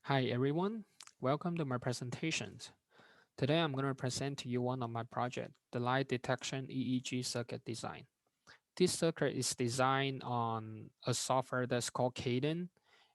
Hi everyone, welcome to my presentations. Today I'm going to present to you one of my project, the light detection EEG circuit design. This circuit is designed on a software that's called Cadence,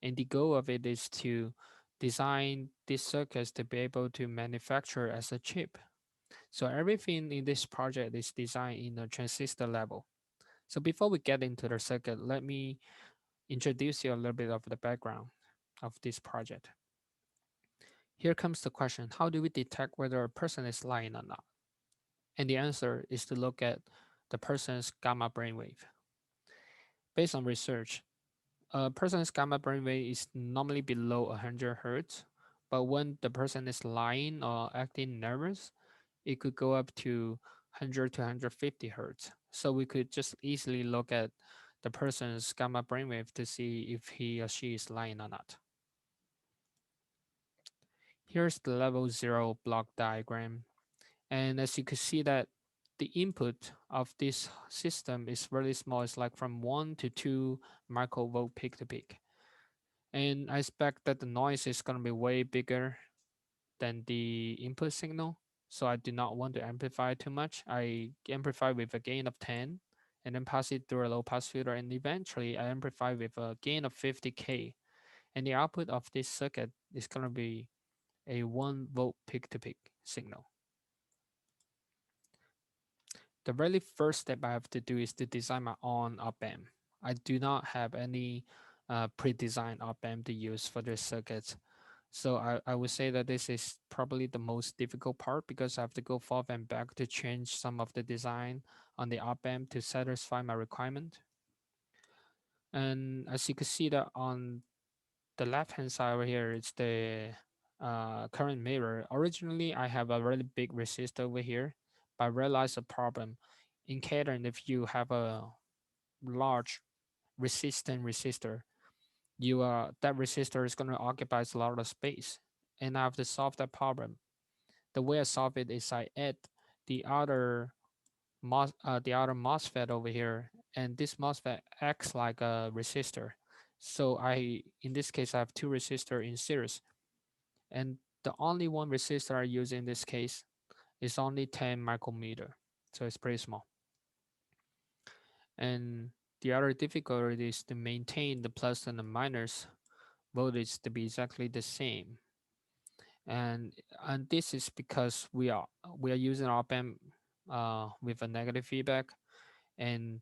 and the goal of it is to design these circuits to be able to manufacture as a chip. So everything in this project is designed in a transistor level. So before we get into the circuit, let me introduce you a little bit of the background of this project. Here comes the question, how do we detect whether a person is lying or not? And the answer is to look at the person's gamma brainwave. Based on research, a person's gamma brainwave is normally below 100 hertz, but when the person is lying or acting nervous, it could go up to 100 to 150 hertz. So we could just easily look at the person's gamma brainwave to see if he or she is lying or not. Here's the level 0 block diagram. And as you can see that the input of this system is really small. It's like from 1 to 2 microvolt peak to peak. And I expect that the noise is going to be way bigger than the input signal. So I do not want to amplify too much. I amplify with a gain of 10 and then pass it through a low pass filter. And eventually I amplify with a gain of 50K. And the output of this circuit is going to be a 1 volt peak to peak signal. The very first step I have to do is to design my own op amp. I do not have any pre-designed op amp to use for this circuit. So I would say that this is probably the most difficult part because I have to go forth and back to change some of the design on the op amp to satisfy my requirement. And as you can see that on the left hand side over here, it's the current mirror. Originally, I have a really big resistor over here, but I realized a problem. In Cadence, if you have a large resistant resistor, that resistor is going to occupy a lot of space, and I have to solve that problem. The way I solve it is I add the other the other MOSFET over here, and this MOSFET acts like a resistor. So in this case, I have two resistors in series, and the only one resistor I use in this case is only 10 micrometer, so it's pretty small. And the other difficulty is to maintain the plus and the minus voltage to be exactly the same. And this is because we are using op amp with a negative feedback, and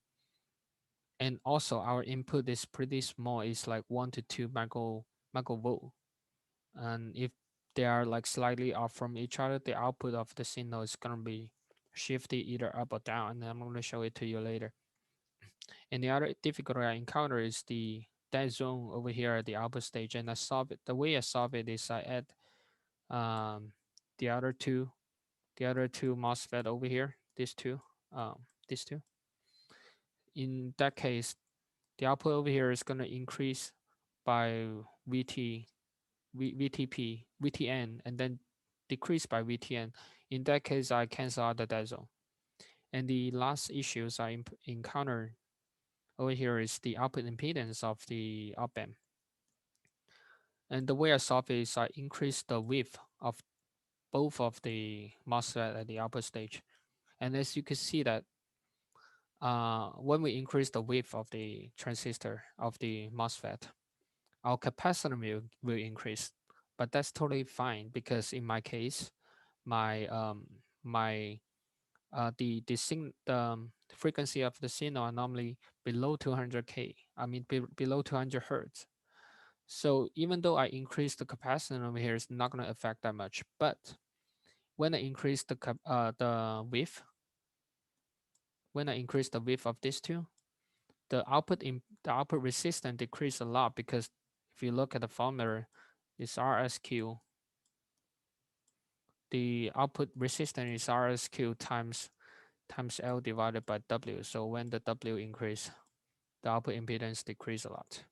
also our input is pretty small. It's like 1 to 2 microvolt, and if they are like slightly off from each other, the output of the signal is gonna be shifted either up or down, and I'm gonna show it to you later. And the other difficulty I encounter is the dead zone over here at the output stage, and I solve it. The way I solve it is I add um, the other two, MOSFET over here, these two. In that case, the output over here is gonna increase by VTP, VTN, and then decrease by VTN. In that case, I cancel out the dead zone. And the last issues I encounter over here is the output impedance of the op amp. And the way I solve it is I increase the width of both of the MOSFET at the output stage. And as you can see that when we increase the width of the transistor of the MOSFET, our capacitor will increase. But that's totally fine because in my case, my my the frequency of the signal are normally below 200K. I mean below 200 hertz. So even though I increase the capacitance over here, it's not going to affect that much. But when I increase the width, when I increase the width of these two, the output resistance decrease a lot because if you look at the formula, it's RSQ. The output resistance is RSQ times L divided by W. So when the W increase, the output impedance decrease a lot.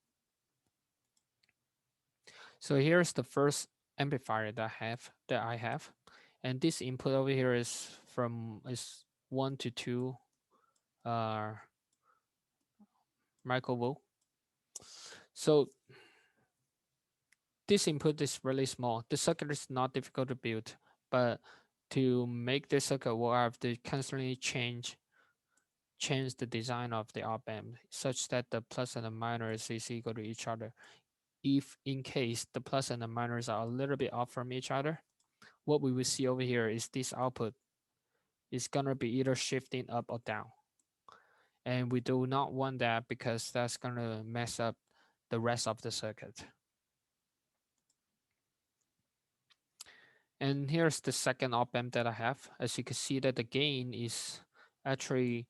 So here's the first amplifier that I have, and this input over here is 1 to 2 uh, microvolt. So this input is really small. The circuit is not difficult to build, but to make this circuit, we'll have to constantly change the design of the op amp such that the plus and the minus is equal to each other. If in case the plus and the minus are a little bit off from each other, what we will see over here is this output is gonna be either shifting up or down. And we do not want that because that's gonna mess up the rest of the circuit. And here's the second op amp that I have. As you can see that the gain is actually,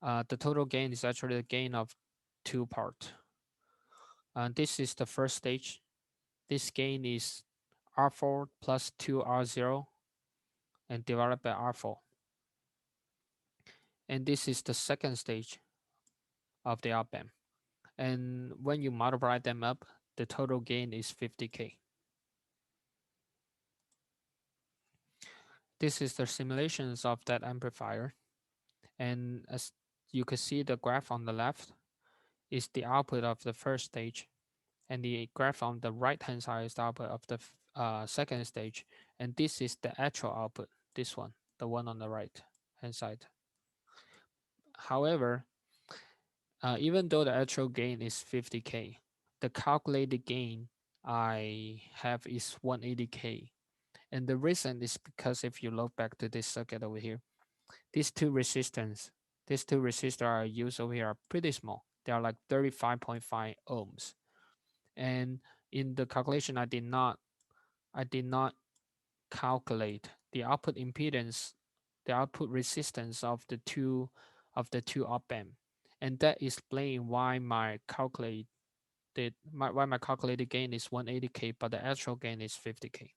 the total gain is actually the gain of two part. This is the first stage. This gain is R4 plus 2R0 and divided by R4. And this is the second stage of the op amp. And when you multiply them up, the total gain is 50K. This is the simulations of that amplifier. And as you can see, the graph on the left is the output of the first stage, and the graph on the right hand side is the output of the second stage. And this is the actual output, this one, the one on the right hand side. However, even though the actual gain is 50K, the calculated gain I have is 180K. And the reason is because if you look back to this circuit over here, these two resistors, are used over here are pretty small. They are like 35.5 ohms. And in the calculation, I did not calculate the output impedance, the output resistance of the two op amp, and that explains why why my calculated gain is 180K, but the actual gain is 50K.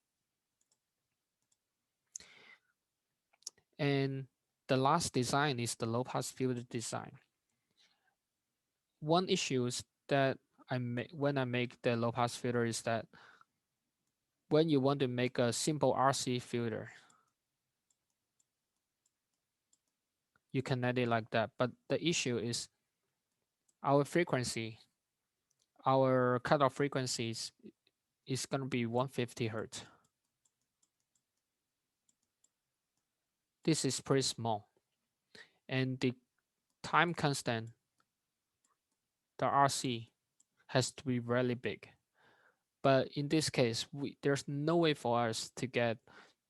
And the last design is the low pass filter design. One issue is that when I make the low pass filter is that when you want to make a simple RC filter, you can add it like that. But the issue is our frequency, our cutoff frequencies is going to be 150 hertz. This is pretty small. And the time constant, the RC, has to be really big. But in this case, there's no way for us to get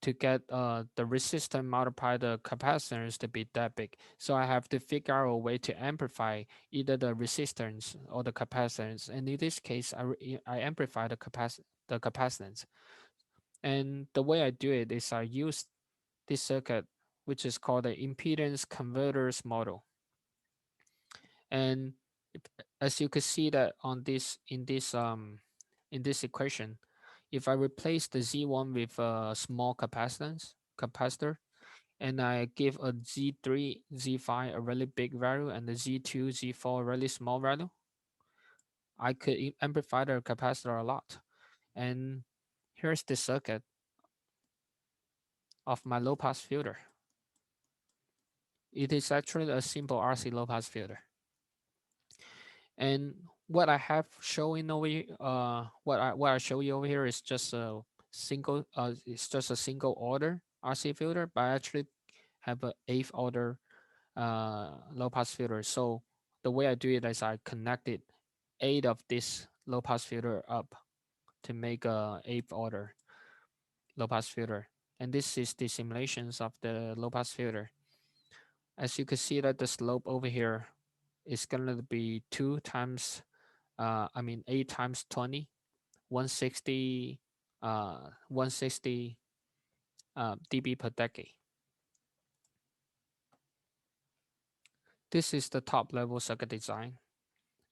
the resistor multiply the capacitance to be that big. So I have to figure out a way to amplify either the resistance or the capacitance. And in this case, I amplify the capacitance. And the way I do it is I use this circuit, which is called the impedance converters model. And as you can see that on this in this equation, if I replace the Z1 with a small capacitor, and I give a Z3, Z5 a really big value and the Z2, Z4 a really small value, I could amplify the capacitor a lot. And here's the circuit of my low pass filter. It is actually a simple RC low pass filter. And what I have showing over here, what I show you over here is just a single, it's just a single order RC filter, but I actually have a eighth order low pass filter. So the way I do it is I connected 8 of this low pass filter up to make a eighth order low pass filter. And this is the simulations of the low pass filter. As you can see that the slope over here is going to be 2 times 8 times 20, 160 160 dB per decade. This is the top level circuit design,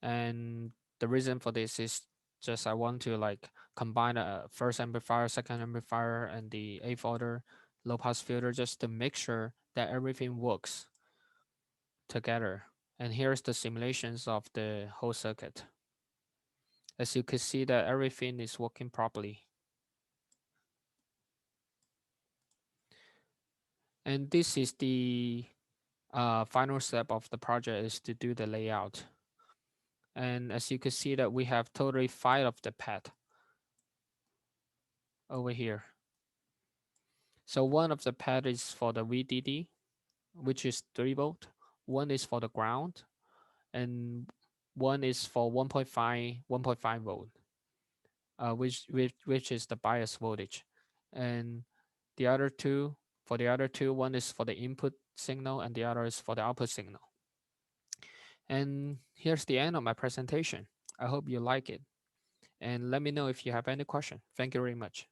and the reason for this is just I want to like combine a first amplifier, second amplifier, and the eighth order low pass filter just to make sure that everything works together. And here's the simulations of the whole circuit. As you can see that everything is working properly. And this is the final step of the project is to do the layout. And as you can see that we have totally 5 of the path. over here. So one of the pad is for the VDD, which is 3 volt. One is for the ground, and one is for 1.5 volt, which is the bias voltage, and the other two for the other two, one is for the input signal and the other is for the output signal. And here's the end of my presentation. I hope you like it, and let me know if you have any question. Thank you very much.